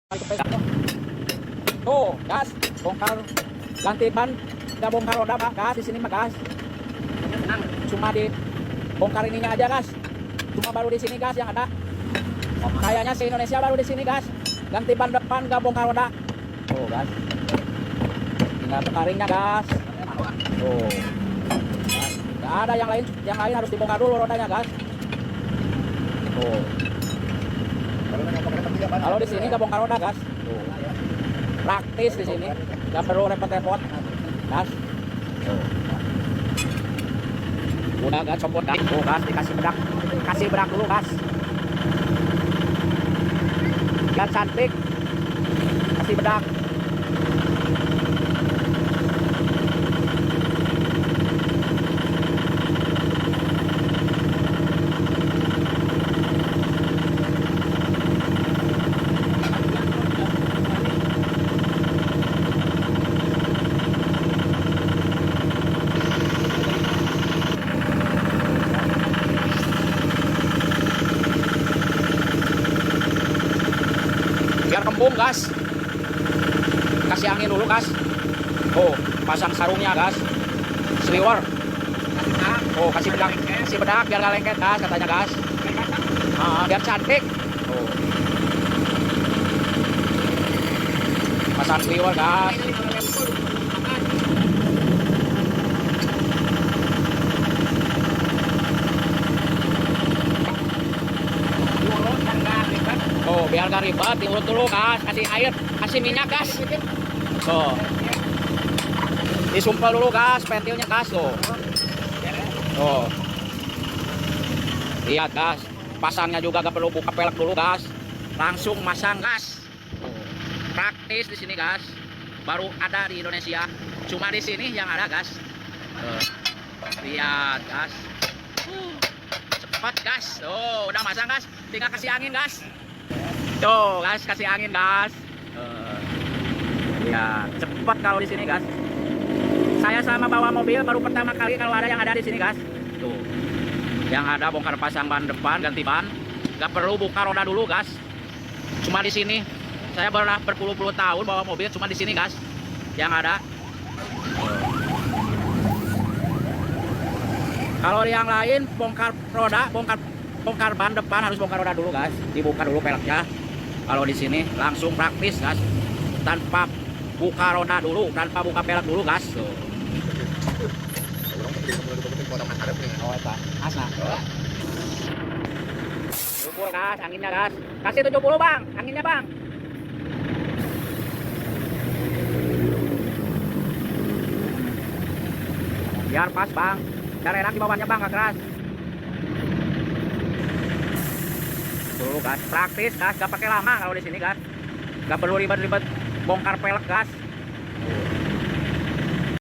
Tuh, gas, bongkar ganti ban, udah bongkar roda pak, gas di sini mah gas. Cuma di bongkar ininya aja gas. Cuma baru di sini gas yang ada. Kayaknya se Indonesia baru di sini gas. Ganti ban depan, gak bongkar roda. Tuh gas. Tinggal pekaringnya gas. Tuh. Gak ada yang lain harus dibongkar dulu rodanya gas. Tuh. Kalau di sini gak bongkar roda gas. Tuh. Praktis di sini, gak perlu repot-repot. Gas. Tuh. Udah gas, copot gas. Tuh gas, dikasih bedak. Kasih bedak dulu gas. Biar cantik. Kasih bedak. Biar kembung gas, kasih angin dulu gas. Oh, pasang sarungnya gas, sliwer. Oh, kasih bedak biar gak lengket gas katanya gas. Biar cantik. Oh. Pasang sliwer gas. Oh, biar gak ribet, diurut dulu gas, kasih air, kasih minyak gas. Tuh. Disumpel dulu gas, pentilnya gas tuh. Tuh. Lihat gas, pasangnya juga gak perlu buka pelek dulu gas. Langsung masang gas. Praktis di sini gas. Baru ada di Indonesia. Cuma di sini yang ada gas. Lihat gas. Cepat gas. Tuh, udah masang gas, tinggal kasih angin gas. Tuh, gas, kasih angin gas. Ya, cepat kalau di sini gas. Saya sama bawa mobil baru pertama kali kalau ada yang ada di sini gas. Tuh. Yang ada bongkar pasang ban depan, ganti ban. Gak perlu buka roda dulu gas. Cuma di sini. Saya pernah berpuluh-puluh tahun bawa mobil cuma di sini gas. Yang ada. Kalau yang lain bongkar roda, bongkar ban depan harus bongkar roda dulu gas. Dibuka dulu peleknya. Kalau di sini langsung praktis gas, tanpa buka roda dulu, tanpa buka pelek dulu gas. Tuh. Oh, eta asa. Ukur gas, anginnya gas. Kasih 70 bang, anginnya bang. Biar pas bang, biar enak di bawahnya bang, gak keras. Dulu gas, praktis gas, gak pakai lama kalau di sini gas, gak perlu ribet-ribet bongkar pelek gas.